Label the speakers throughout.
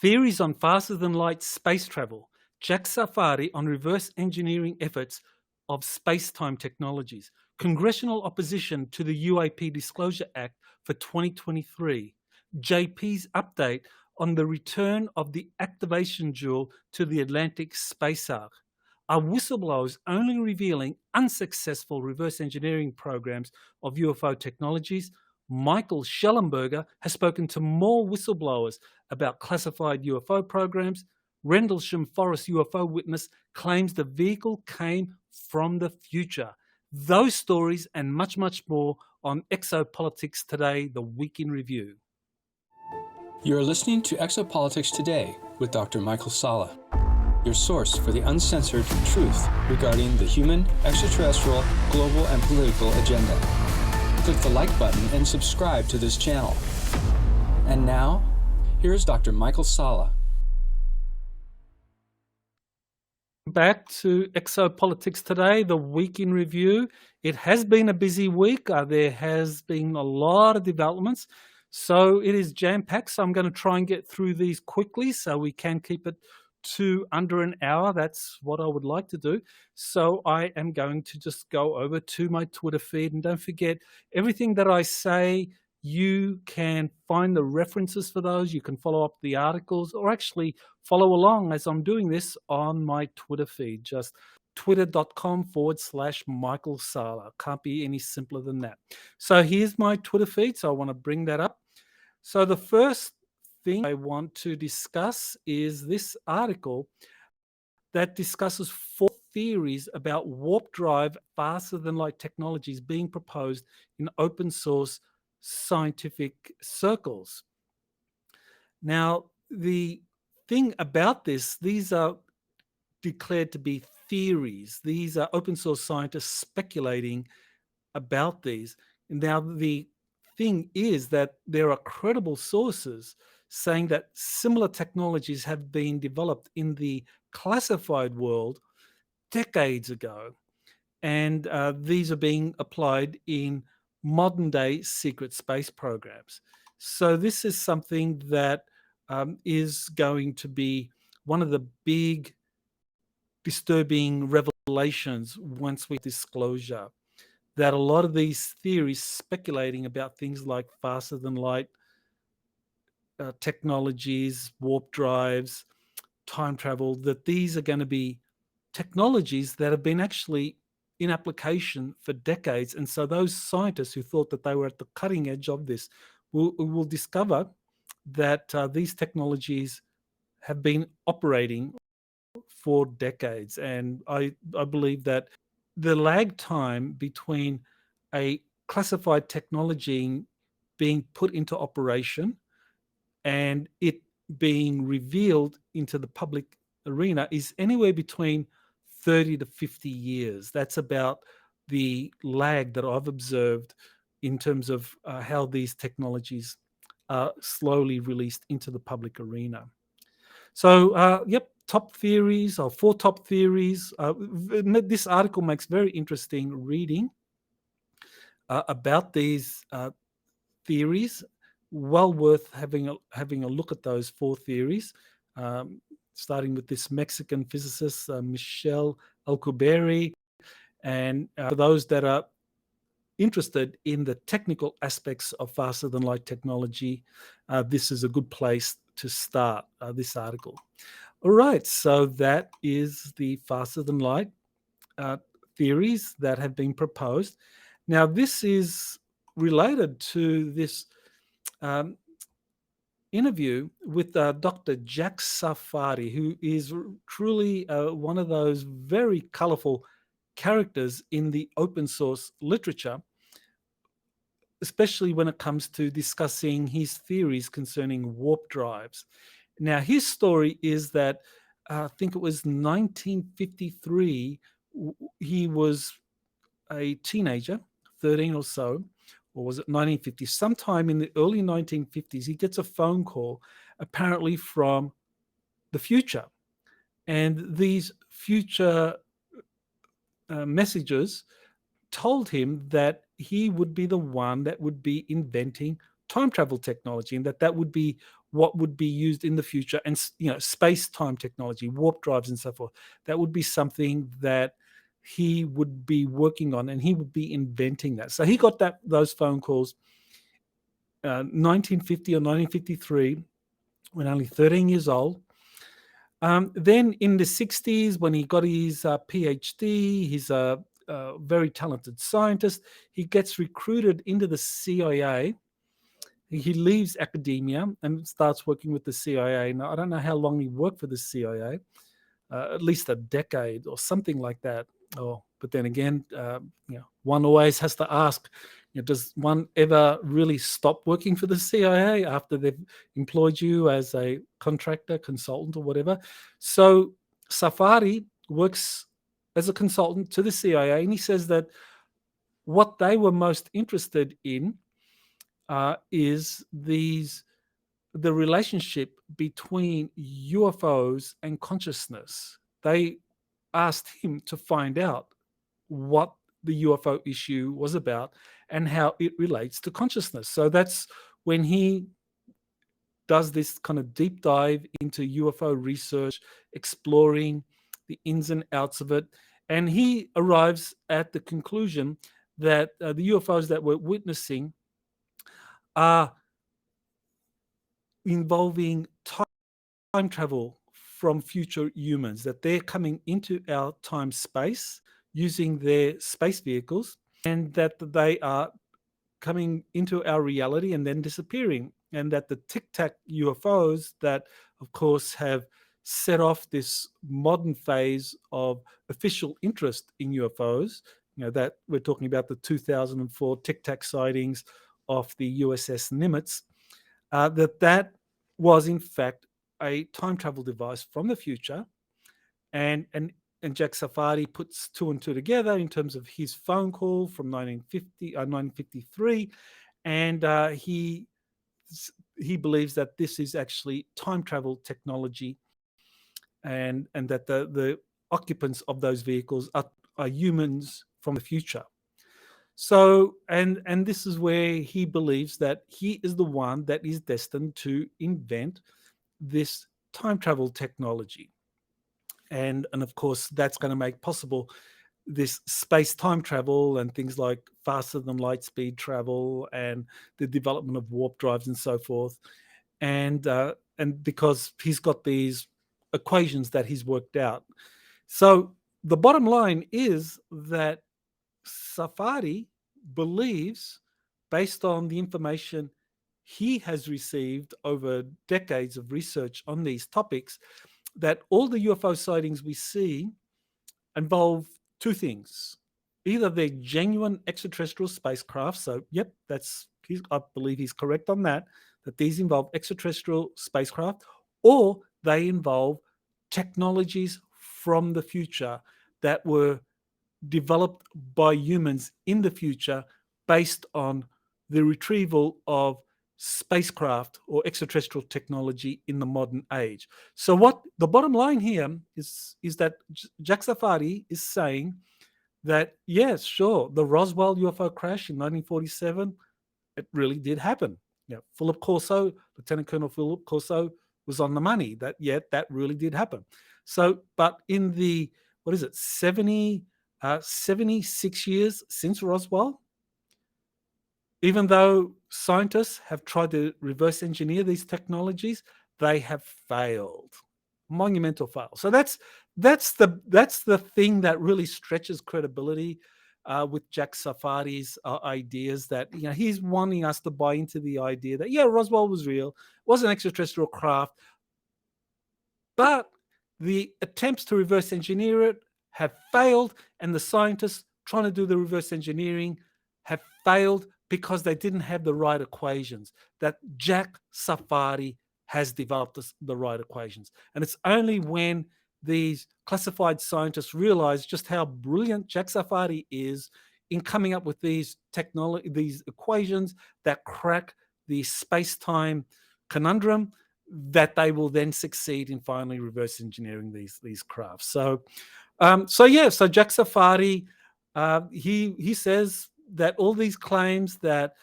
Speaker 1: Theories on faster-than-light space travel. Jack Sarfatti on reverse engineering efforts of space-time technologies. Congressional opposition to the UAP Disclosure Act for 2023. JP's update on the return of the activation jewel to the Atlantic space arc. Are whistleblowers only revealing unsuccessful reverse engineering programs of UFO technologies? Michael Schellenberger has spoken to more whistleblowers about classified UFO programs. Rendlesham Forest UFO witness claims the vehicle came from the future. Those stories and much, much more on Exopolitics Today, the Week in Review.
Speaker 2: You're listening to Exopolitics Today with Dr. Michael Salla, your source for the uncensored truth regarding the human, extraterrestrial, global, and political agenda. Click the like button and subscribe to this channel. And now, here's Dr. Michael Salla.
Speaker 1: Back to Exopolitics Today, the Week in Review. It has been a busy week. There has been a lot of developments. So it is jam-packed, so I'm going to try and get through these quickly so we can keep it to under an hour. That's what I would like to do. So I am going to just go over to my Twitter feed, and don't forget, everything that I say, you can find the references for those. You can follow up the articles or actually follow along as I'm doing this on my Twitter feed. Just twitter.com/Michael Salla. Can't be any simpler than that. So here's my Twitter feed. So I want to bring that up. So the first thing I want to discuss is this article that discusses 4 theories about warp drive faster than light technologies being proposed in open source scientific circles. Now, the thing about this, these are declared to be theories. These are open source scientists speculating about these. Now, the thing is that there are credible sources saying that similar technologies have been developed in the classified world decades ago, and these are being applied in modern day secret space programs. So this is something that is going to be one of the big disturbing revelations once we disclosure, that a lot of these theories speculating about things like faster than light technologies, warp drives, time travel, that these are going to be technologies that have been actually in application for decades. And so those scientists who thought that they were at the cutting edge of this will discover that these technologies have been operating for decades. And I believe that the lag time between a classified technology being put into operation and it being revealed into the public arena is anywhere between 30 to 50 years. That's about the lag that I've observed in terms of how these technologies are slowly released into the public arena. So, top theories, or 4 top theories. This article makes very interesting reading about these theories. Well worth having a look at those 4 theories, starting with this Mexican physicist, Michel Alcubierre. And for those that are interested in the technical aspects of faster than light technology, this is a good place to start this article. All right, so that is the faster than light theories that have been proposed. Now, this is related to this interview with Dr. Jack Sarfatti, who is truly one of those very colorful characters in the open source literature, especially when it comes to discussing his theories concerning warp drives. Now, his story is that I think it was 1953, he was a teenager, 13 or so, or was it 1950? Sometime in the early 1950s, he gets a phone call, apparently from the future. And these future messages told him that he would be the one that would be inventing time travel technology, and that would be what would be used in the future, and space-time technology, warp drives and so forth. That would be something that he would be working on, and he would be inventing that. So he got those phone calls 1950 or 1953, when only 13 years old. Then in the 60s, when he got his PhD, he's a very talented scientist. He gets recruited into the CIA. He leaves academia and starts working with the CIA. Now, I don't know how long he worked for the CIA, at least a decade or something like that. But then again, one always has to ask, does one ever really stop working for the CIA after they've employed you as a contractor, consultant, or whatever? So Sarfatti works as a consultant to the CIA, and he says that what they were most interested in is the relationship between UFOs and consciousness. They asked him to find out what the UFO issue was about and how it relates to consciousness. So that's when he does this kind of deep dive into UFO research, exploring the ins and outs of it. And he arrives at the conclusion that the UFOs that we're witnessing are involving time travel from future humans, that they're coming into our time space using their space vehicles, and that they are coming into our reality and then disappearing. And that the Tic Tac UFOs that, of course, have set off this modern phase of official interest in UFOs, that we're talking about the 2004 Tic Tac sightings of the USS Nimitz, that was in fact a time travel device from the future. And Jack Sarfatti puts two and two together in terms of his phone call from 1953, and he believes that this is actually time travel technology, and that the occupants of those vehicles are humans from the future. So, and this is where he believes that he is the one that is destined to invent this time travel technology. And of course, that's going to make possible this space-time travel and things like faster than light speed travel and the development of warp drives and so forth. And because he's got these equations that he's worked out. So the bottom line is that Sarfatti believes, based on the information he has received over decades of research on these topics, that all the UFO sightings we see involve two things. Either they're genuine extraterrestrial spacecraft, so yep, I believe he's correct on that these involve extraterrestrial spacecraft, or they involve technologies from the future that were developed by humans in the future based on the retrieval of spacecraft or extraterrestrial technology in the modern age. So what the bottom line here is that Jack Sarfatti is saying that, yes, sure, the Roswell UFO crash in 1947, it really did happen. Philip Corso, Lieutenant Colonel Philip Corso, was on the money. That really did happen. So, but in the 76 years since Roswell, even though scientists have tried to reverse engineer these technologies, they have failed. Monumental fail. So that's the thing that really stretches credibility with Jack Sarfatti's ideas, that he's wanting us to buy into the idea that Roswell was real, was an extraterrestrial craft, but the attempts to reverse engineer it have failed, and the scientists trying to do the reverse engineering have failed because they didn't have the right equations. That Jack Sarfatti has developed the right equations. And it's only when these classified scientists realize just how brilliant Jack Sarfatti is in coming up with these equations that crack the space-time conundrum, that they will then succeed in finally reverse engineering these crafts. So Jack Sarfatti, he says that all these claims that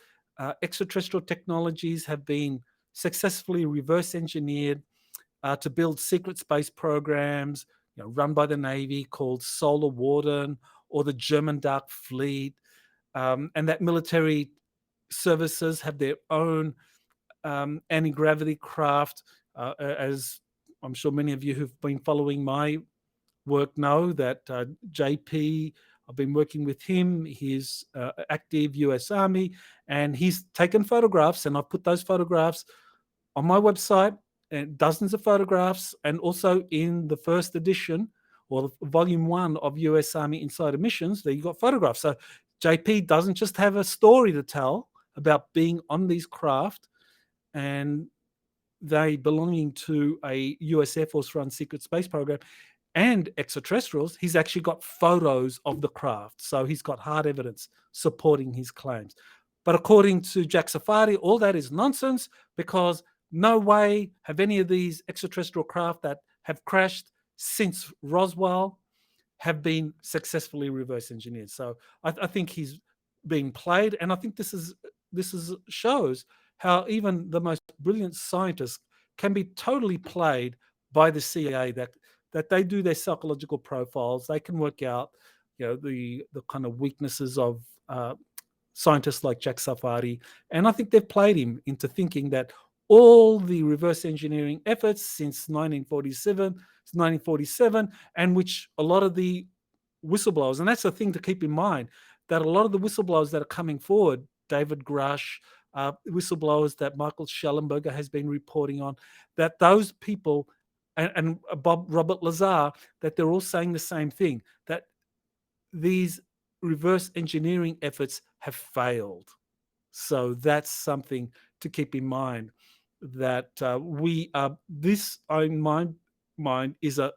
Speaker 1: extraterrestrial technologies have been successfully reverse engineered to build secret space programs, run by the Navy called Solar Warden or the German Dark Fleet, and that military services have their own anti-gravity craft, as I'm sure many of you who've been following my work know that JP, I've been working with him. He's active US Army, and he's taken photographs, and I've put those photographs on my website, and dozens of photographs, and also in the first edition or volume 1 of US Army Insider Missions, there you got photographs. So JP doesn't just have a story to tell about being on these craft and they belonging to a US Air Force run secret space program and extraterrestrials. He's actually got photos of the craft. So he's got hard evidence supporting his claims. But according to Jack Sarfatti, all that is nonsense, because no way have any of these extraterrestrial craft that have crashed since Roswell have been successfully reverse engineered. So I think he's being played, and I think this shows how even the most brilliant scientists can be totally played by the CIA. That they do their psychological profiles, they can work out, the kind of weaknesses of scientists like Jack Sarfatti, and I think they've played him into thinking that all the reverse engineering efforts since 1947, and which a lot of the whistleblowers, and that's the thing to keep in mind, that a lot of the whistleblowers that are coming forward, David Grush, whistleblowers that Michael Schellenberger has been reporting on, that those people, and Robert Lazar, that they're all saying the same thing, that these reverse engineering efforts have failed. So that's something to keep in mind, that this, in my mind, is a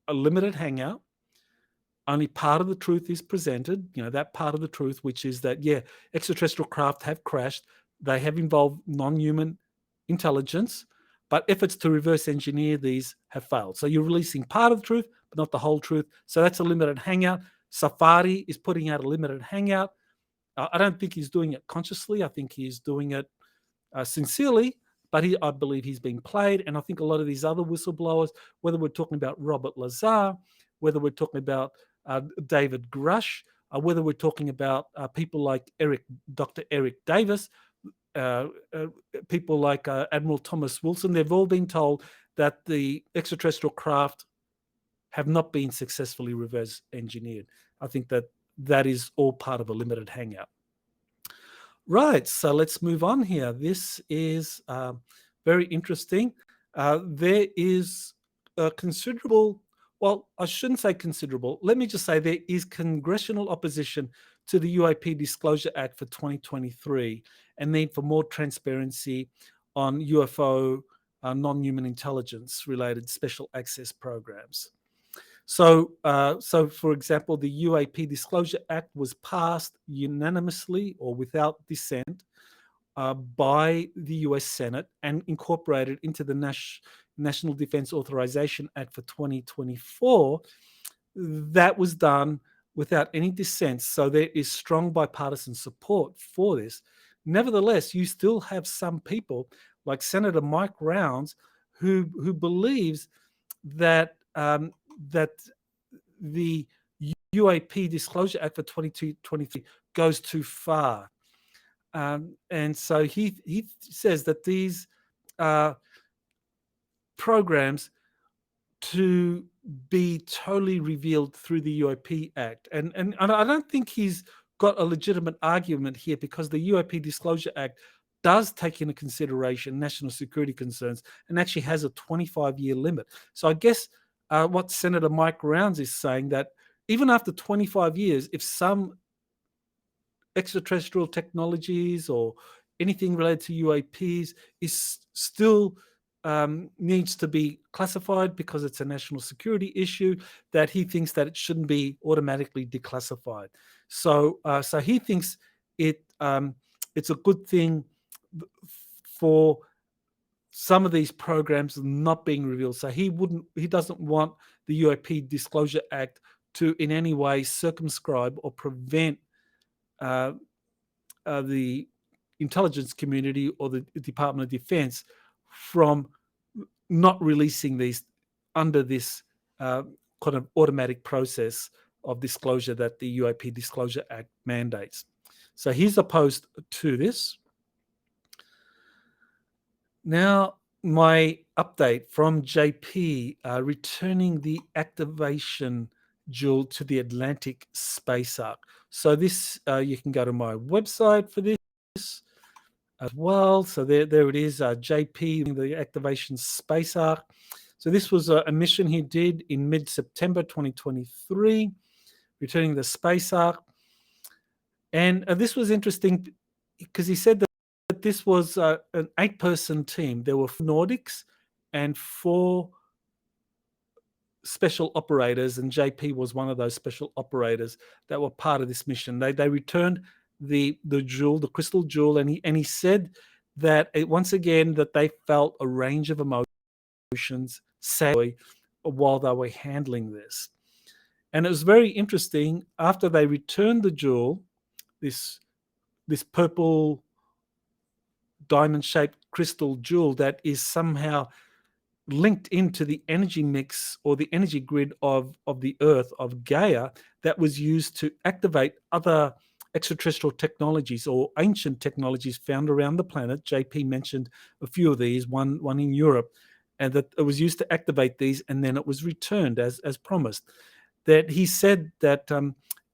Speaker 1: limited hangout. Only part of the truth is presented, that part of the truth, which is that, extraterrestrial craft have crashed. They have involved non-human intelligence, but efforts to reverse engineer these have failed. So you're releasing part of the truth, but not the whole truth. So that's a limited hangout. Sarfatti is putting out a limited hangout. I don't think he's doing it consciously. I think he's doing it sincerely, but I believe he's being played. And I think a lot of these other whistleblowers, whether we're talking about Robert Lazar, whether we're talking about David Grush, whether we're talking about people like Dr. Eric Davis, people like Admiral Thomas Wilson, they've all been told that the extraterrestrial craft have not been successfully reverse engineered. I think that is all part of a limited hangout. Right, so let's move on here. This is very interesting. There is a considerable, well, I shouldn't say considerable. Let me just say there is congressional opposition to the UAP Disclosure Act for 2023 and need for more transparency on UFO non-human intelligence related special access programs. So for example, the UAP Disclosure Act was passed unanimously or without dissent by the US Senate and incorporated into the National Defense Authorization Act for 2024. That was done without any dissent. So there is strong bipartisan support for this. Nevertheless, you still have some people like Senator Mike Rounds who believes that that the UAP Disclosure Act for 2023 goes too far. And so he says that these programs to be totally revealed through the UAP Act. And I don't think he's got a legitimate argument here, because the UAP Disclosure Act does take into consideration national security concerns and actually has a 25-year limit. So I guess what Senator Mike Rounds is saying, that even after 25 years, if some extraterrestrial technologies or anything related to UAPs is still needs to be classified because it's a national security issue, that he thinks that it shouldn't be automatically declassified. So he thinks it's a good thing for some of these programs not being revealed. So he doesn't want the UAP Disclosure Act to in any way circumscribe or prevent the intelligence community or the Department of Defense from not releasing these under this kind of automatic process of disclosure that the UAP Disclosure Act mandates. So he's opposed to this. Now, my update from JP, returning the activation jewel to the Atlantic space arc. So this, you can go to my website for this as well. So there it is, JP, the activation space arc. So this was a mission he did in mid-September 2023, returning the space arc. And this was interesting because he said that this was an 8-person team. There were 4 Nordics and 4 special operators, and JP was one of those special operators that were part of this mission. They returned the jewel, the crystal jewel, and he said that once again that they felt a range of emotions sadly while they were handling this. And it was very interesting. After they returned the jewel, this purple diamond-shaped crystal jewel that is somehow linked into the energy mix or the energy grid of the Earth, of Gaia, that was used to activate other extraterrestrial technologies or ancient technologies found around the planet. JP mentioned a few of these, one in Europe, and that it was used to activate these, and then it was returned as promised. That he said that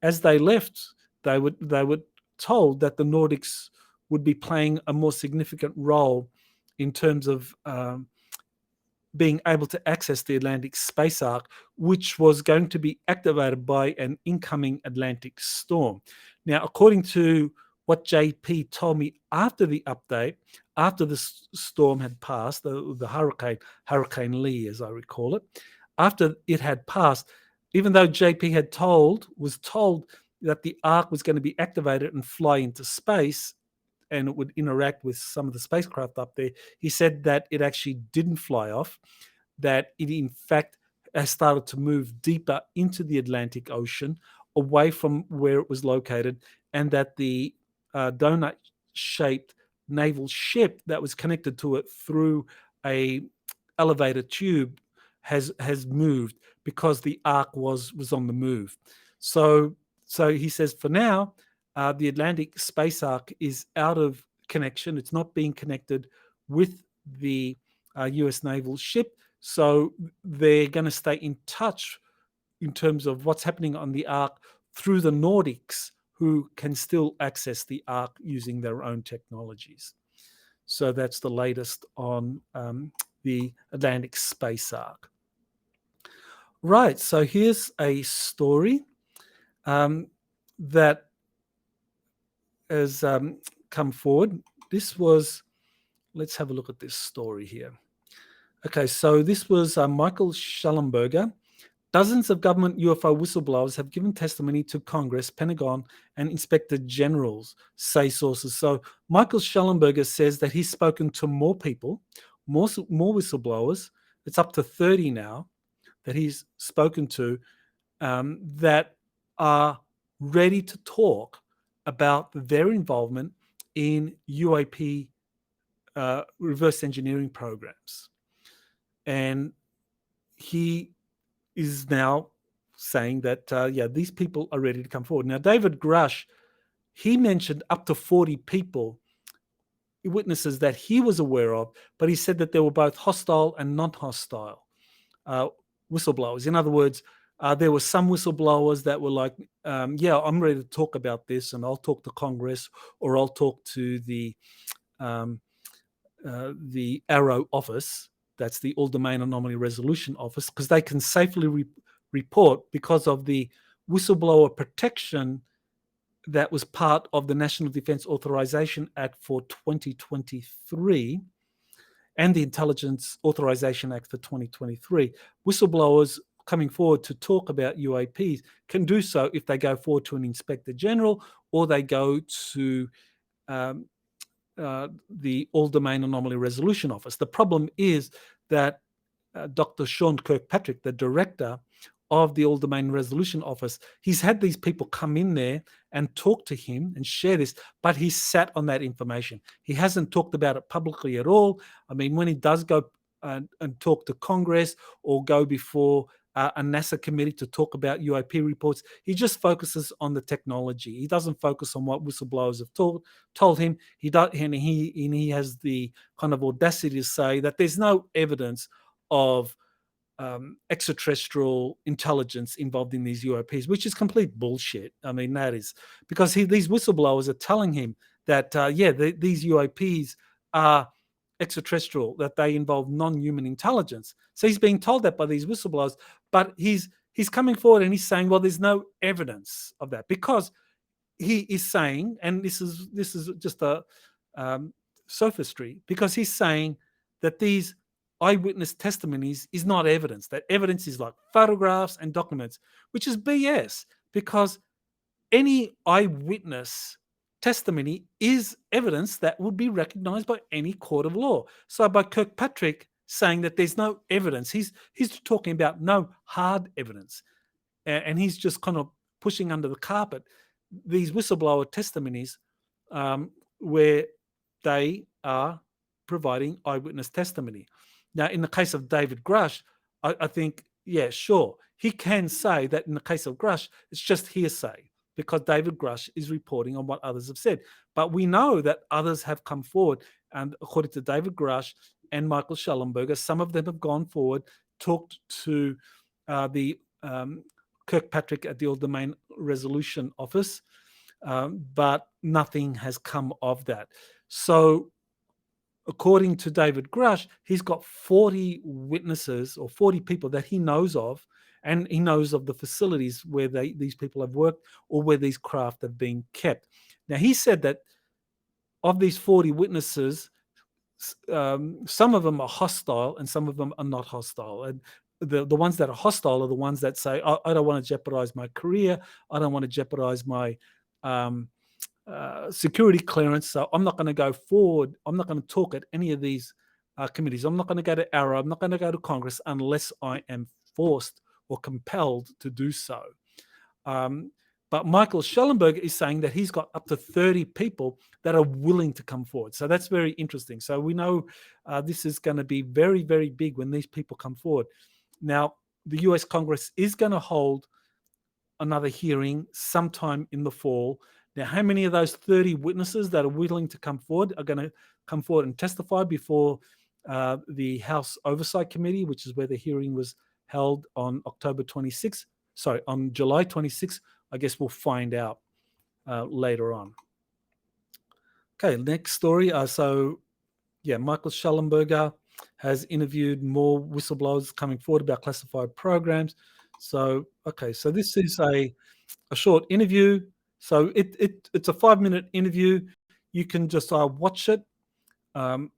Speaker 1: as they left, they were told that the Nordics would be playing a more significant role in terms of being able to access the Atlantic space arc, which was going to be activated by an incoming Atlantic storm. Now, according to what JP told me after the update, after the storm had passed, the Hurricane Lee, as I recall it, after it had passed, even though JP was told that the arc was going to be activated and fly into space, and it would interact with some of the spacecraft up there, he said that it actually didn't fly off, that it in fact has started to move deeper into the Atlantic Ocean, away from where it was located, and that the donut-shaped naval ship that was connected to it through a elevator tube has moved because the arc was on the move. So he says for now, the Atlantic space arc is out of connection. It's not being connected with the US naval ship. So they're going to stay in touch in terms of what's happening on the arc through the Nordics, who can still access the arc using their own technologies. So that's the latest on the Atlantic space arc. Right, so here's a story that has come forward. This was, let's have a look at this story here. Okay, so this was Michael Schellenberger. Dozens of government UFO whistleblowers have given testimony to Congress, Pentagon, and Inspector Generals, say sources. So Michael Schellenberger says that he's spoken to more people, more whistleblowers. It's up to 30 now that he's spoken to that are ready to talk about their involvement in UAP reverse engineering programs. And he is now saying that, these people are ready to come forward. Now, David Grush, he mentioned up to 40 people, witnesses that he was aware of, but he said that there were both hostile and non-hostile whistleblowers. In other words, there were some whistleblowers that were like, I'm ready to talk about this, and I'll talk to Congress, or I'll talk to the ARROW office, that's the All Domain Anomaly Resolution Office, because they can safely report because of the whistleblower protection that was part of the National Defense Authorization Act for 2023 and the Intelligence Authorization Act for 2023. Whistleblowers coming forward to talk about UAPs can do so if they go forward to an Inspector General or they go to the All Domain Anomaly Resolution Office. The problem is that Dr. Sean Kirkpatrick, the director, of the All Domain Resolution Office. He's had these people come in there and talk to him and share this, but he's sat on that information. He hasn't talked about it publicly at all. I mean, when he does go and talk to Congress or go before a NASA committee to talk about UAP reports, he just focuses on the technology. He doesn't focus on what whistleblowers have told him. And he has the kind of audacity to say that there's no evidence of extraterrestrial intelligence involved in these UAPs, which is complete bullshit. I mean, that is because these whistleblowers are telling him that, these UAPs are extraterrestrial, that they involve non-human intelligence. So he's being told that by these whistleblowers, but he's coming forward and he's saying, well, there's no evidence of that, because he is saying, and this is just a sophistry, because he's saying that these eyewitness testimonies is not evidence. That evidence is like photographs and documents, which is BS, because any eyewitness testimony is evidence that would be recognized by any court of law. So by Kirkpatrick saying that there's no evidence, he's talking about no hard evidence. And he's just kind of pushing under the carpet these whistleblower testimonies where they are providing eyewitness testimony. Now, in the case of David Grush, I think, yeah, sure, he can say that in the case of Grush, it's just hearsay because David Grush is reporting on what others have said. But we know that others have come forward, and according to David Grush and Michael Schellenberger, some of them have gone forward, talked to the Kirkpatrick at the All Domain Resolution Office, but nothing has come of that. So according to David Grush, he's got 40 witnesses or 40 people that he knows of, and he knows of the facilities where these people have worked or where these craft have been kept. Now, he said that of these 40 witnesses, some of them are hostile and some of them are not hostile. And the ones that are hostile are the ones that say, I don't want to jeopardize my career. I don't want to jeopardize my security clearance. So I'm not going to go forward. I'm not going to talk at any of these committees. I'm not going to go to ARRA. I'm not going to go to Congress unless I am forced or compelled to do so. But Michael Schellenberger is saying that he's got up to 30 people that are willing to come forward. So that's very interesting. So we know this is going to be very, very big when these people come forward. Now, the US Congress is going to hold another hearing sometime in the fall. Now, how many of those 30 witnesses that are willing to come forward are going to come forward and testify before the House Oversight Committee, which is where the hearing was held on on July 26th? I guess we'll find out later on. Okay, next story. Michael Schellenberger has interviewed more whistleblowers coming forward about classified programs. So this is a short interview. So it's a 5-minute interview. You can just watch it you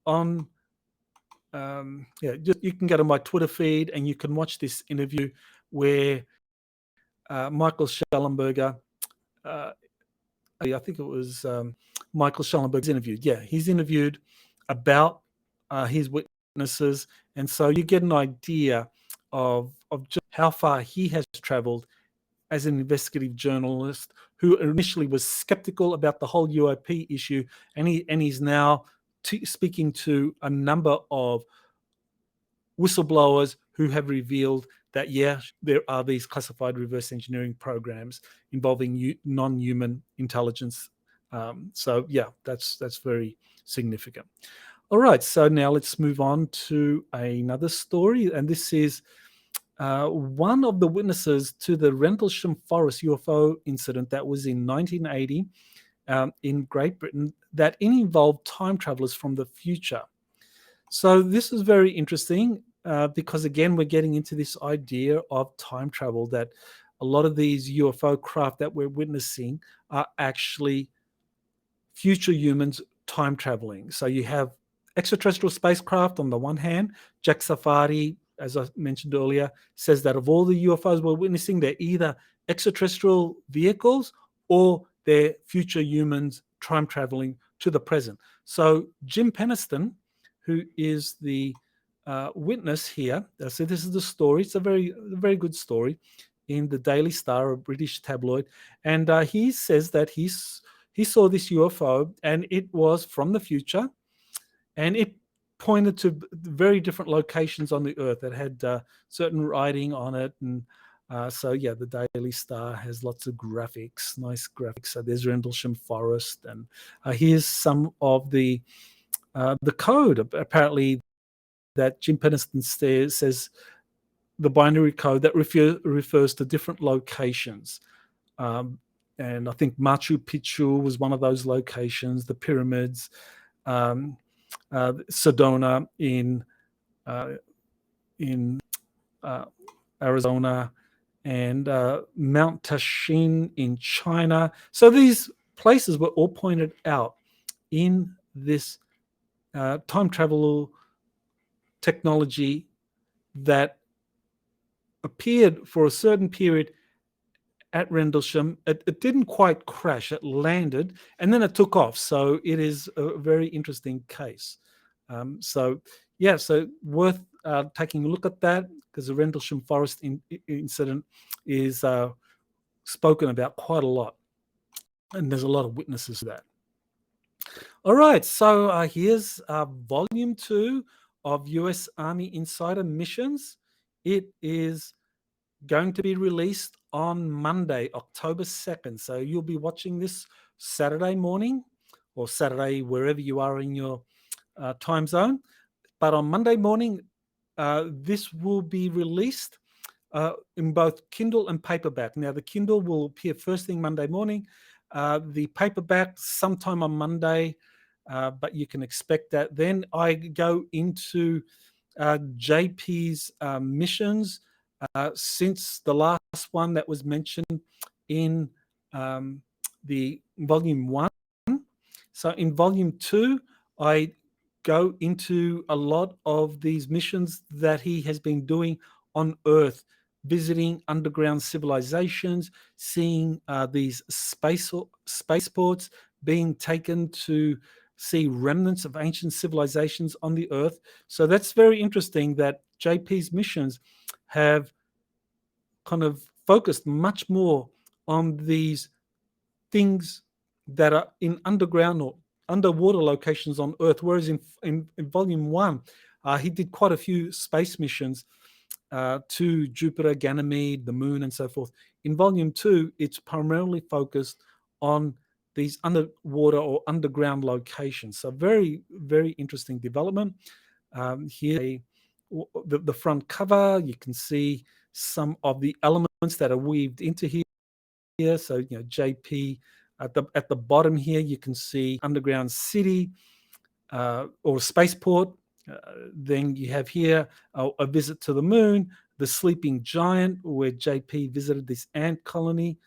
Speaker 1: can go to my Twitter feed and you can watch this interview where Michael Schellenberger, I think it was Michael Schellenberger's interviewed. Yeah, he's interviewed about his witnesses, and so you get an idea of just how far he has traveled as an investigative journalist who initially was skeptical about the whole UAP issue, and he's now speaking to a number of whistleblowers who have revealed that, there are these classified reverse engineering programs involving non-human intelligence. That's very significant. All right, so now let's move on to another story, and this is one of the witnesses to the Rendlesham Forest UFO incident that was in 1980 in Great Britain that involved time travelers from the future. So this is very interesting because, again, we're getting into this idea of time travel, that a lot of these UFO craft that we're witnessing are actually future humans time traveling. So you have extraterrestrial spacecraft on the one hand. Jack Sarfatti, as I mentioned earlier, says that of all the UFOs we're witnessing, they're either extraterrestrial vehicles or they're future humans time traveling to the present. So Jim Penniston, who is the witness here. So this is the story. It's a very good story in the Daily Star, a British tabloid, and he says that he saw this UFO and it was from the future, and it pointed to very different locations on the Earth that had certain writing on it, and so yeah, the Daily Star has lots of graphics, nice graphics. So there's Rendlesham Forest, and here's some of the code apparently that Jim Penniston says the binary code that refers to different locations. And I think Machu Picchu was one of those locations, the pyramids, Sedona in Arizona, and Mount Tashin in China. So these places were all pointed out in this time travel technology that appeared for a certain period at Rendlesham. It didn't quite crash. It landed and then it took off. So it is a very interesting case. So worth taking a look at that, because the Rendlesham Forest incident is spoken about quite a lot, and there's a lot of witnesses to that. All right, so here's Volume 2 of U.S. Army Insider Missions. It is going to be released on Monday, October 2nd. So you'll be watching this Saturday morning, or Saturday wherever you are in your time zone. But on Monday morning, this will be released in both Kindle and paperback. Now, the Kindle will appear first thing Monday morning. The paperback sometime on Monday, but you can expect that. Then I go into JP's missions since the last one that was mentioned in the Volume 1. So in Volume 2, I go into a lot of these missions that he has been doing on Earth, visiting underground civilizations, seeing these spaceports being taken to see remnants of ancient civilizations on the Earth. So that's very interesting that JP's missions have kind of focused much more on these things that are in underground or underwater locations on Earth, whereas in Volume 1, he did quite a few space missions to Jupiter, Ganymede, the Moon, and so forth. In Volume 2, it's primarily focused on these underwater or underground locations. So very, very interesting development. Here, the front cover, you can see some of the elements that are weaved into here. So, JP at the bottom here, you can see underground city or spaceport. Then you have here a visit to the moon, the sleeping giant, where JP visited this ant colony,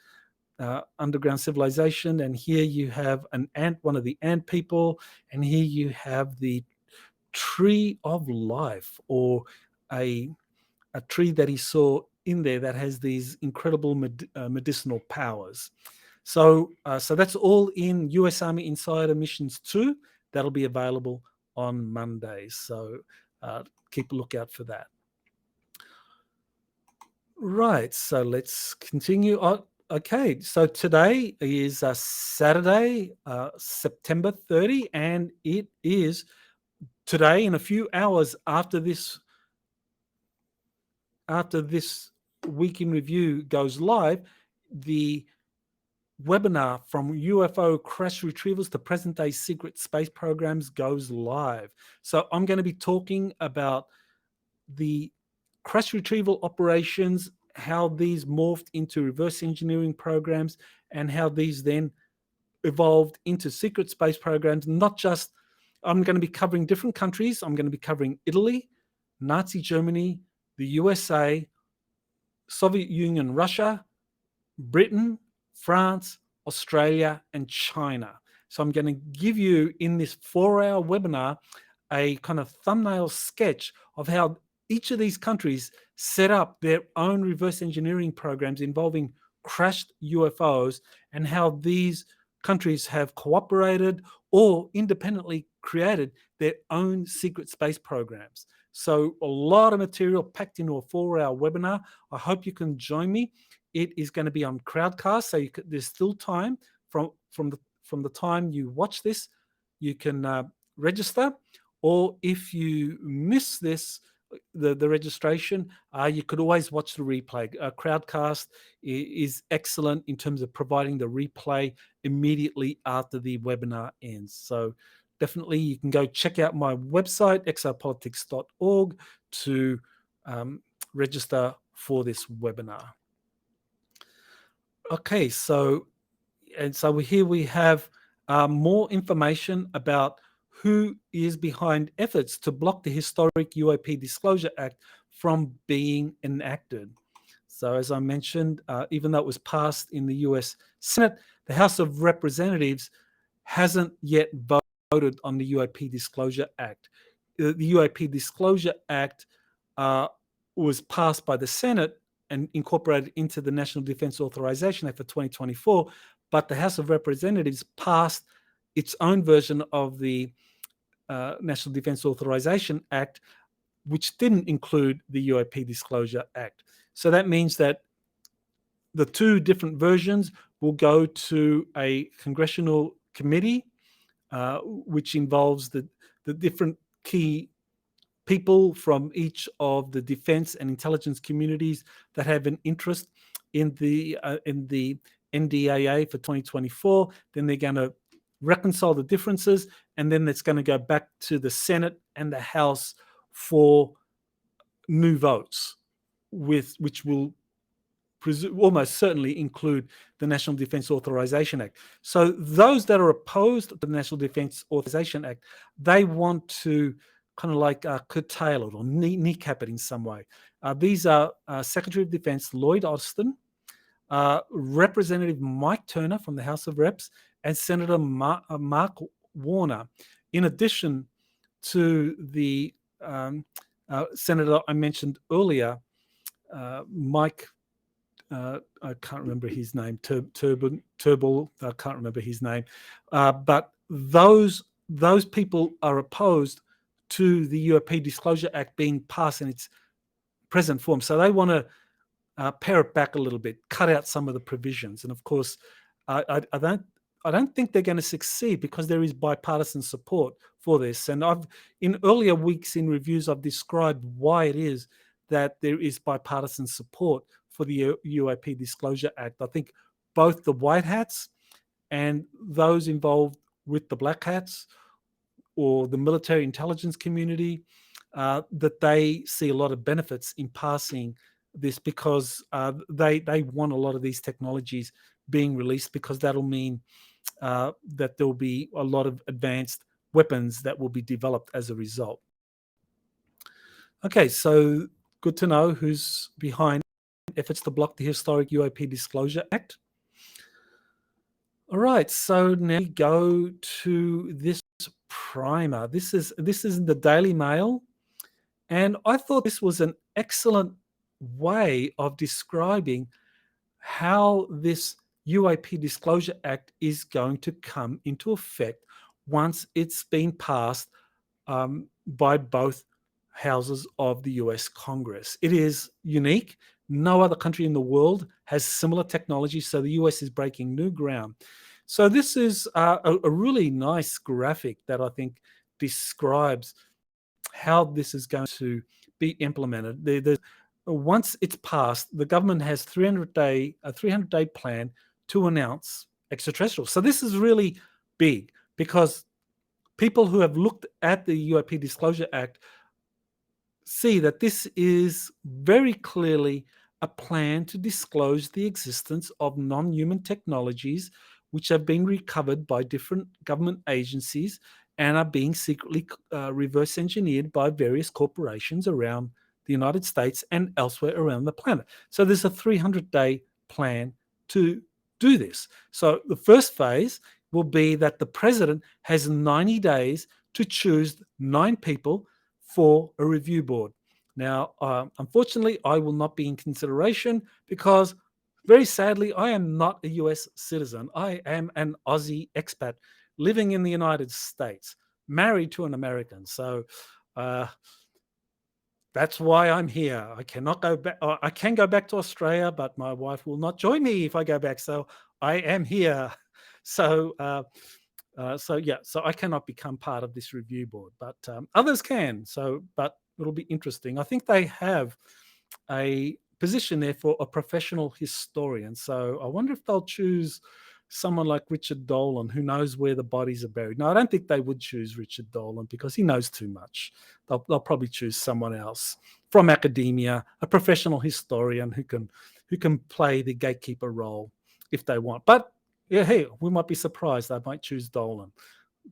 Speaker 1: underground civilization. And here you have one of the ant people, and here you have the tree of life, or a tree that he saw in there that has these incredible medicinal powers. So that's all in US Army Insider Missions 2. That'll be available on Monday. So keep a lookout for that. Right, so let's continue on. Okay, so today is Saturday, September 30, and it is today, in a few hours after this week in review goes live, the webinar from UFO Crash Retrievals to present day secret space programs goes live. So I'm going to be talking about the crash retrieval operations, how these morphed into reverse engineering programs, and how these then evolved into secret space programs. Not just, I'm going to be covering different countries. I'm going to be covering Italy, Nazi Germany, the USA, Soviet Union, Russia, Britain, France, Australia, and China. So I'm going to give you, in this 4-hour webinar, a kind of thumbnail sketch of how each of these countries set up their own reverse engineering programs involving crashed UFOs, and how these countries have cooperated or independently created their own secret space programs. So a lot of material packed into a 4-hour webinar. I hope you can join me. It is going to be on Crowdcast, so there's still time from the time you watch this. You can register, or if you miss this, the registration, you could always watch the replay. Crowdcast is excellent in terms of providing the replay immediately after the webinar ends. So definitely you can go check out my website, exopolitics.org, to register for this webinar. Okay, so here we have more information about who is behind efforts to block the historic UAP Disclosure Act from being enacted. So as I mentioned, even though it was passed in the US Senate, the House of Representatives hasn't yet voted on the UAP Disclosure Act. The UAP Disclosure Act was passed by the Senate and incorporated into the National Defense Authorization Act for 2024, but the House of Representatives passed its own version of the National Defense Authorization Act, which didn't include the UAP Disclosure Act. So that means that the two different versions will go to a congressional committee, which involves the different key people from each of the defense and intelligence communities that have an interest in the NDAA for 2024. Then they're going to reconcile the differences, and then it's going to go back to the Senate and the House for new votes, which will almost certainly include the National Defense Authorization Act. So those that are opposed to the National Defense Authorization Act, they want to kind of like curtail it or kneecap it in some way. These are Secretary of Defense Lloyd Austin, Representative Mike Turner from the House of Reps, and Senator Mark Warner, in addition to the senator I mentioned earlier, Mike, I can't remember his name, Turnbull, I can't remember his name, but those people are opposed to the UAP Disclosure Act being passed in its present form. So they want to pare it back a little bit, cut out some of the provisions. And of course, I don't think they're going to succeed because there is bipartisan support for this. And in earlier weeks in reviews, I've described why it is that there is bipartisan support for the UAP Disclosure Act. I think both the white hats and those involved with the black hats or the military intelligence community, that they see a lot of benefits in passing this because they want a lot of these technologies being released, because that'll mean that there will be a lot of advanced weapons that will be developed as a result. Okay, so good to know who's behind efforts to block the historic UAP Disclosure Act. All right, so now we go to this primer. This is in the Daily Mail, and I thought this was an excellent way of describing how this UAP Disclosure Act is going to come into effect once it's been passed by both houses of the US Congress. It is unique. No other country in the world has similar technology, so the US is breaking new ground. So this is a really nice graphic that I think describes how this is going to be implemented. Once it's passed, the government has a 300-day plan to announce extraterrestrials. So this is really big, because people who have looked at the UAP Disclosure Act see that this is very clearly a plan to disclose the existence of non-human technologies which have been recovered by different government agencies and are being secretly reverse engineered by various corporations around the United States and elsewhere around the planet. So there's a 300-day plan to do this. So the first phase will be that the president has 90 days to choose 9 people for a review board. Now, unfortunately, I will not be in consideration because, very sadly, I am not a US citizen. I am an Aussie expat living in the United States, married to an American. So That's why I'm here. I cannot go back. I can go back to Australia, but my wife will not join me if I go back. So I am here. So, so I cannot become part of this review board, but others can. So, but it'll be interesting. I think they have a position there for a professional historian. So I wonder if they'll choose someone like Richard Dolan, who knows where the bodies are buried. No, I don't think they would choose Richard Dolan because he knows too much. They'll probably choose someone else from academia, a professional historian who can play the gatekeeper role if they want. But yeah, hey, we might be surprised. They might choose Dolan.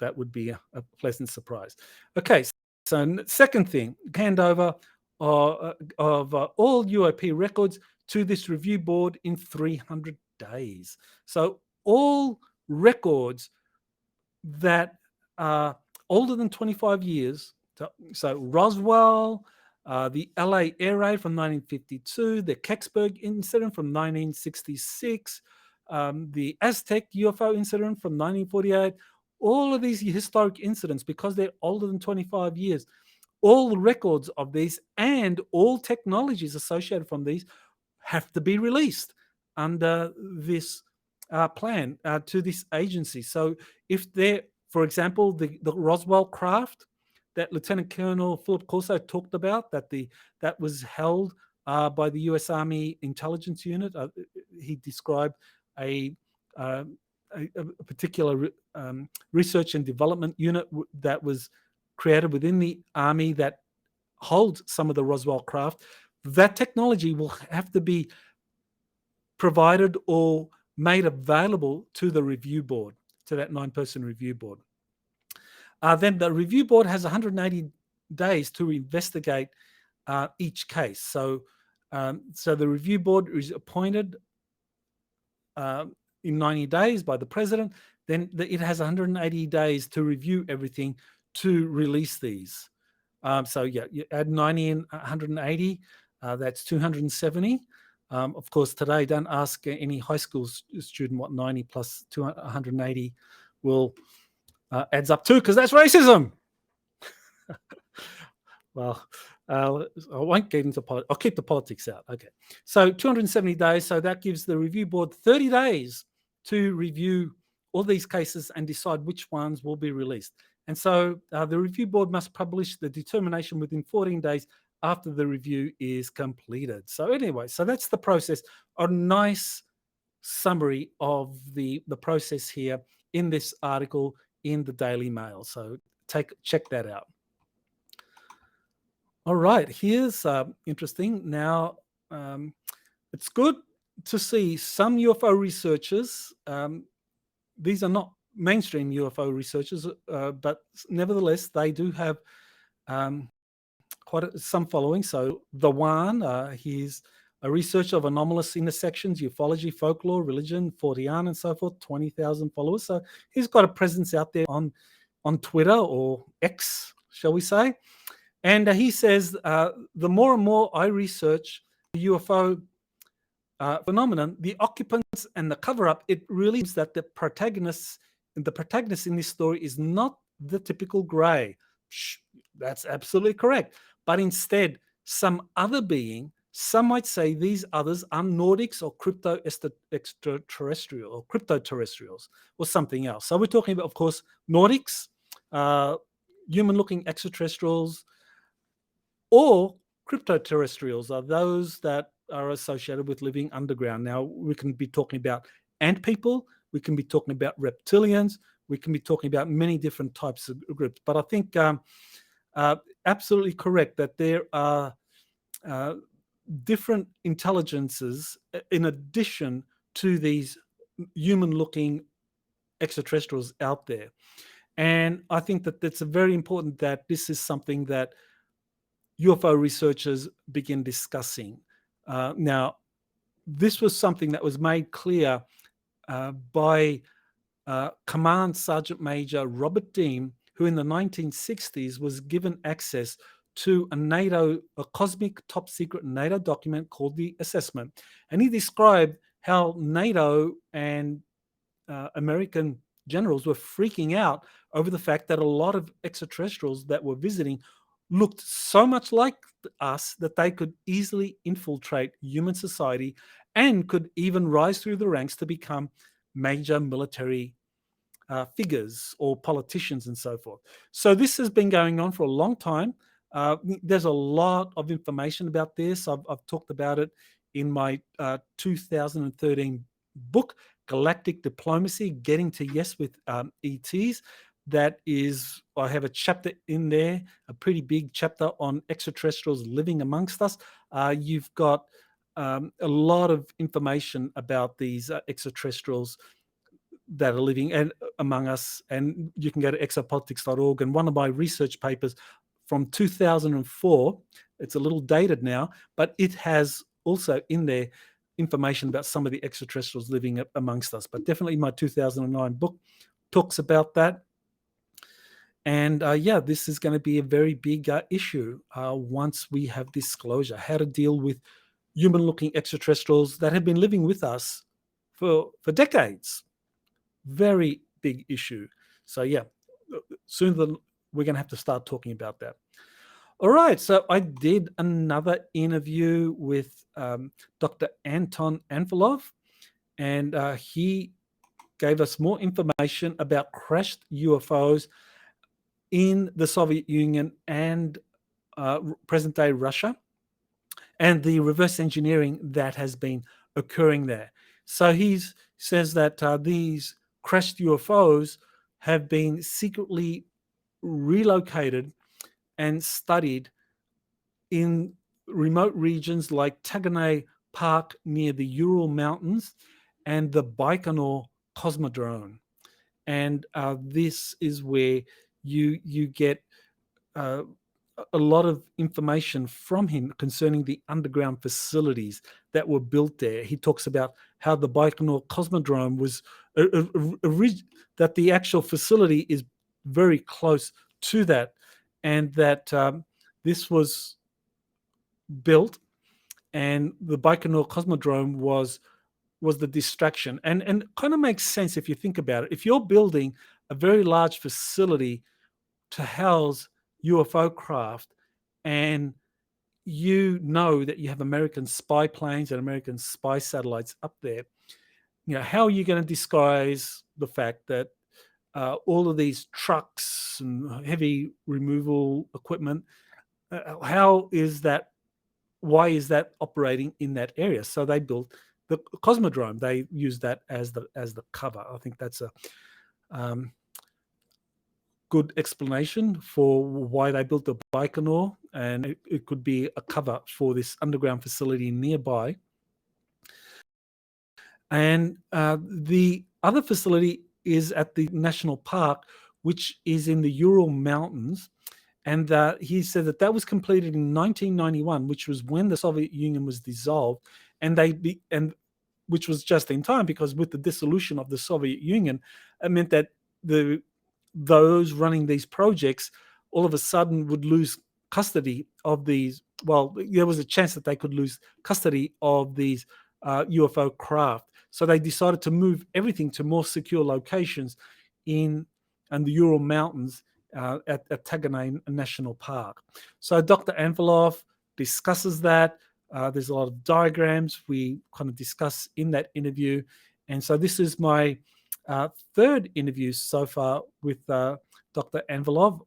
Speaker 1: That would be a pleasant surprise. Okay, so second thing, handover of all UAP records to this review board in 300 days. So all records that are older than 25 years, so Roswell, the LA air raid from 1952, the Kecksburg incident from 1966, the Aztec UFO incident from 1948, all of these historic incidents, because they're older than 25 years, all the records of these and all technologies associated from these have to be released under this plan to this agency. So if they're, for example, the Roswell craft that Lieutenant Colonel Philip Corso talked about, that was held by the U.S. Army Intelligence Unit, he described a particular research and development unit that was created within the Army that holds some of the Roswell craft. That technology will have to be provided or made available to the review board, to that 9-person review board. Then the review board has 180 days to investigate each case. So the review board is appointed in 90 days by the president. Then it has 180 days to review everything to release these. So yeah, you add 90 and 180, that's 270. Of course, today, don't ask any high school student what 90 plus 180 will adds up to, because that's racism. Well, I won't get into politics. I'll keep the politics out. Okay. So 270 days. So that gives the review board 30 days to review all these cases and decide which ones will be released. And so the review board must publish the determination within 14 days after the review is completed. So anyway, so that's the process. A nice summary of the process here in this article in the Daily Mail. So check that out. All right, here's interesting. Now, it's good to see some UFO researchers. These are not mainstream UFO researchers, but nevertheless, they do have some following. So the one, he's a researcher of anomalous intersections, ufology, folklore, religion, Fortean, and so forth, 20,000 followers. So he's got a presence out there on Twitter, or X, shall we say. And he says, the more and more I research the UFO phenomenon, the occupants and the cover-up, it really is that the protagonist in this story is not the typical grey. That's absolutely correct. But instead, some other being, some might say these others are Nordics or extraterrestrial or cryptoterrestrials or something else. So we're talking about, of course, Nordics, human-looking extraterrestrials, or cryptoterrestrials are those that are associated with living underground. Now, we can be talking about ant people, we can be talking about reptilians, we can be talking about many different types of groups. But I think absolutely correct that there are different intelligences in addition to these human-looking extraterrestrials out there. And I think that it's very important that this is something that UFO researchers begin discussing. Now, this was something that was made clear by Command Sergeant Major Robert Dean, who in the 1960s was given access to a cosmic top secret NATO document called the Assessment. And he described how NATO and American generals were freaking out over the fact that a lot of extraterrestrials that were visiting looked so much like us that they could easily infiltrate human society and could even rise through the ranks to become major military figures or politicians and so forth. So this has been going on for a long time. There's a lot of information about this. I've talked about it in my 2013 book, Galactic Diplomacy, Getting to Yes with ETs. That is, I have a chapter in there, a pretty big chapter on extraterrestrials living amongst us. You've got a lot of information about these extraterrestrials that are living and among us, and you can go to exopolitics.org. And one of my research papers from 2004, it's a little dated now, but it has also in there information about some of the extraterrestrials living amongst us. But definitely my 2009 book talks about that. And yeah, this is going to be a very big issue once we have disclosure, how to deal with human-looking extraterrestrials that have been living with us for decades. Very big issue. So yeah, soon we're going to have to start talking about that. All right, so I did another interview with Dr. Anton Anvilov, and he gave us more information about crashed UFOs in the Soviet Union and present-day Russia, and the reverse engineering that has been occurring there. So he says that these crashed UFOs have been secretly relocated and studied in remote regions like Taganay Park near the Ural Mountains and the Baikonur Cosmodrome. And this is where you get a lot of information from him concerning the underground facilities that were built there. He talks about how the Baikonur Cosmodrome was that the actual facility is very close to that, and that this was built, and the Baikonur Cosmodrome was the distraction, and kind of makes sense if you think about it. If you're building a very large facility to house UFO craft, and you know that you have American spy planes and American spy satellites up there, how are you going to disguise the fact that all of these trucks and heavy removal equipment, why is that operating in that area? So they built the Cosmodrome. They used that as the cover. I think that's a good explanation for why they built the Baikonur, and it could be a cover for this underground facility nearby. And the other facility is at the national park, which is in the Ural Mountains. And he said that was completed in 1991, which was when the Soviet Union was dissolved, and which was just in time, because with the dissolution of the Soviet Union, it meant that those running these projects all of a sudden would lose custody of these. Well, there was a chance that they could lose custody of these UFO craft. So they decided to move everything to more secure locations in the Ural Mountains at Taganay National Park. So Dr. Anvilov discusses that. There's a lot of diagrams we kind of discuss in that interview. And so this is my third interview so far with Dr. Anvilov.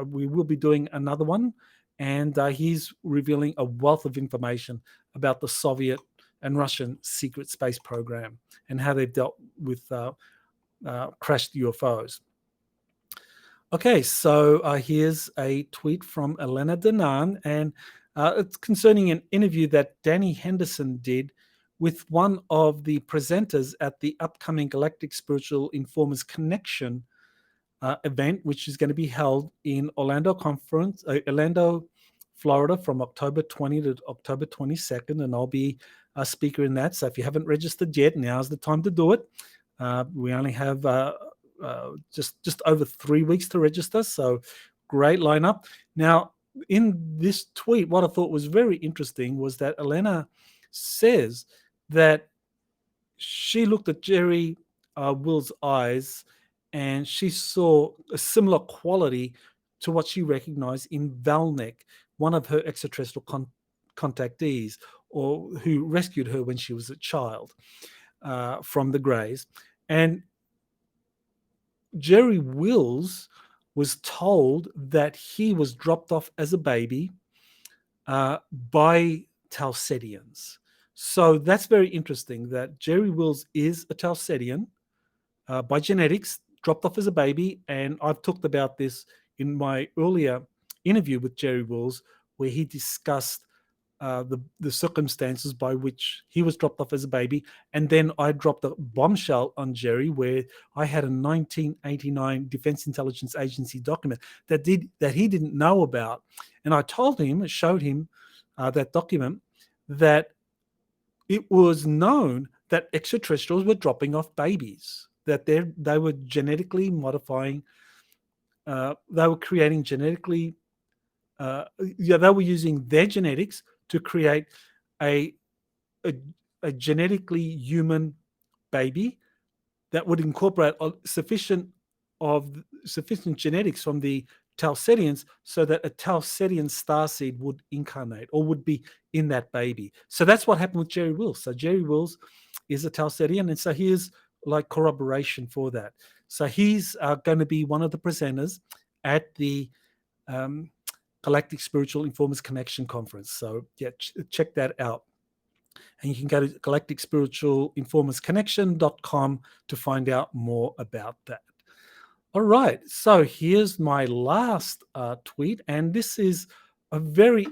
Speaker 1: We will be doing another one, and he's revealing a wealth of information about the Soviet and Russian secret space program and how they've dealt with crashed UFOs. Okay, so here's a tweet from Elena Danan, and it's concerning an interview that Danny Henderson did with one of the presenters at the upcoming Galactic Spiritual Informers Connection event, which is going to be held in Orlando, Florida, from October 20 to October 22nd, and I'll be a speaker in that. So if you haven't registered yet, now's the time to do it. We only have just over 3 weeks to register, so great lineup. Now, in this tweet, what I thought was very interesting was that Elena says that she looked at Jerry Will's eyes and she saw a similar quality to what she recognized in Valnek, one of her extraterrestrial contactees, or who rescued her when she was a child from the Greys. And Jerry Wills was told that he was dropped off as a baby by Talsedians. So that's very interesting that Jerry Wills is a Talsedian by genetics, dropped off as a baby. And I've talked about this in my earlier interview with Jerry Wills, where he discussed the circumstances by which he was dropped off as a baby. And then I dropped a bombshell on Jerry, where I had a 1989 Defense Intelligence Agency document that he didn't know about. And I told him, showed him that document, that it was known that extraterrestrials were dropping off babies, that they were genetically modifying, they were creating genetically, they were using their genetics to create a genetically human baby that would incorporate sufficient genetics from the Talsedians so that a Talsedian starseed would incarnate or would be in that baby. So that's what happened with Jerry Wills. So Jerry Wills is a Talsedian, and so here's like corroboration for that. So he's going to be one of the presenters at the Galactic Spiritual Informers Connection Conference. So yeah, check that out. And you can go to galacticspiritualinformersconnection.com to find out more about that. All right, so here's my last tweet, and this is a very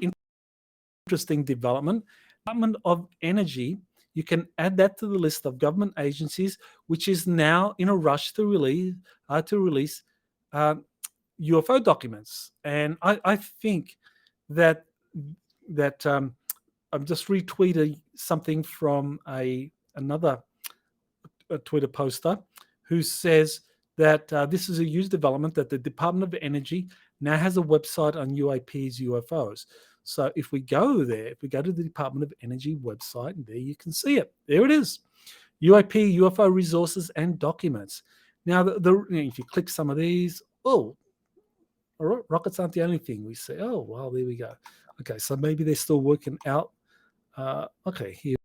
Speaker 1: interesting development. Department of Energy, you can add that to the list of government agencies, which is now in a rush to release UFO documents. And I think that I've just retweeted something from another Twitter poster who says that this is a huge development, that the Department of Energy now has a website on UAP's UFOs. So if we go there, if we go to the Department of Energy website, and there you can see it. There it is. UAP, UFO resources and documents. Now, if you click some of these, rockets aren't the only thing we see. Oh, well, there we go. Okay, so maybe they're still working out. Okay, here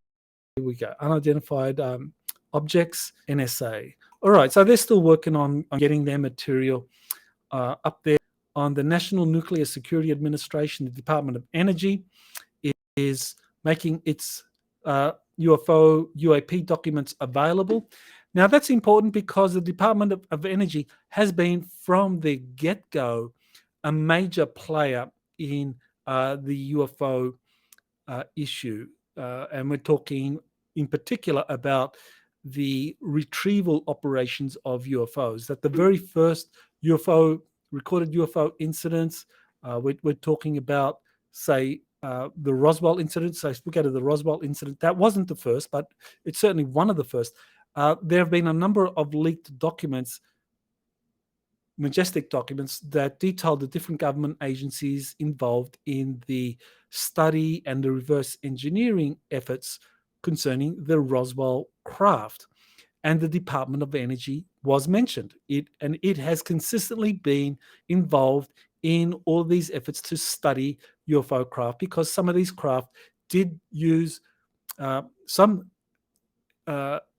Speaker 1: we go. Unidentified objects, NSA. All right, so they're still working on getting their material up there. On the National Nuclear Security Administration, the Department of Energy is making its UFO UAP documents available. Now, that's important because the Department of Energy has been, from the get-go, a major player in the UFO issue. And we're talking in particular about the retrieval operations of UFOs. That the very first recorded UFO incidents, we're talking about, say, the Roswell incident. So if we go to the Roswell incident, that wasn't the first, but it's certainly one of the first. There have been a number of leaked documents, majestic documents, that detail the different government agencies involved in the study and the reverse engineering efforts concerning the Roswell craft. And the Department of Energy was mentioned. It has consistently been involved in all these efforts to study UFO craft, because some of these craft did use some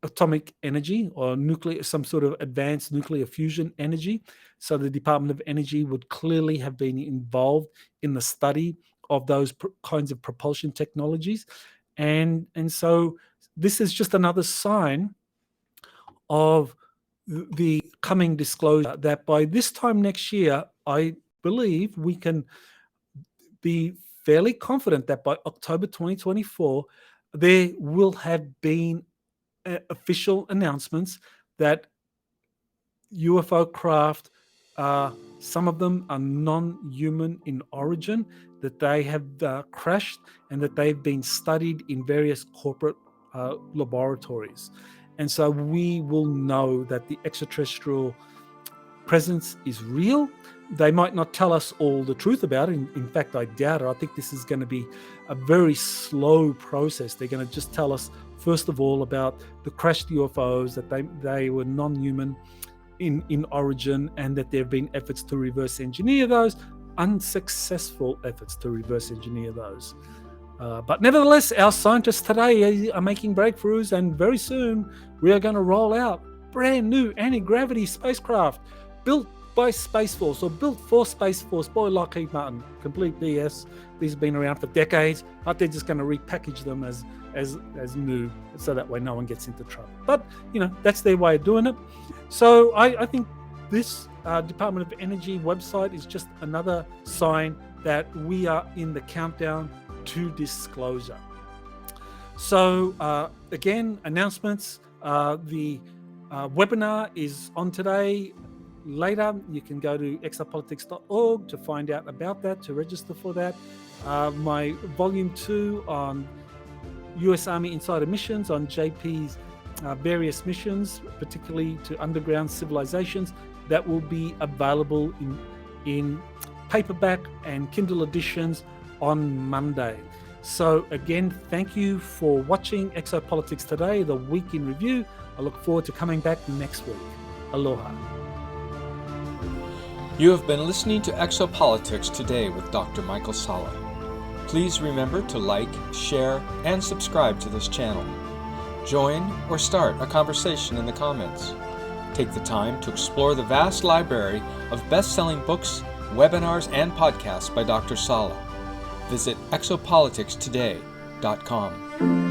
Speaker 1: atomic energy or some sort of advanced nuclear fusion energy. So the Department of Energy would clearly have been involved in the study of those kinds of propulsion technologies. And so this is just another sign of the coming disclosure that by this time next year, I believe we can be fairly confident that by October 2024, there will have been official announcements that UFO craft, some of them are non-human in origin, that they have crashed and that they've been studied in various corporate laboratories. And so we will know that the extraterrestrial presence is real. They might not tell us all the truth about it. In fact, I doubt it. I think this is going to be a very slow process. They're going to just tell us, first of all, about the crashed UFOs, that they were non-human, in origin, and that there have been efforts to reverse engineer those, unsuccessful efforts to reverse engineer those. But nevertheless, our scientists today are making breakthroughs, and very soon we are going to roll out brand new anti-gravity spacecraft built by Space Force, or built for Space Force by Lockheed Martin. Complete BS. These have been around for decades, but they're just going to repackage them as new, so that way no one gets into trouble. But that's their way of doing it. So I think this Department of Energy website is just another sign that we are in the countdown to disclosure. So again, announcements. The webinar is on today. Later, you can go to exopolitics.org to find out about that, to register for that. My volume 2 on US Army Insider missions, on JP's various missions, particularly to underground civilizations, that will be available in paperback and Kindle editions on Monday. So again, thank you for watching Exopolitics Today, the week in review. I look forward to coming back next week. Aloha.
Speaker 2: You have been listening to Exopolitics Today with Dr. Michael Salla. Please remember to like, share, and subscribe to this channel. Join or start a conversation in the comments. Take the time to explore the vast library of best-selling books, webinars, and podcasts by Dr. Salla. Visit exopoliticstoday.com.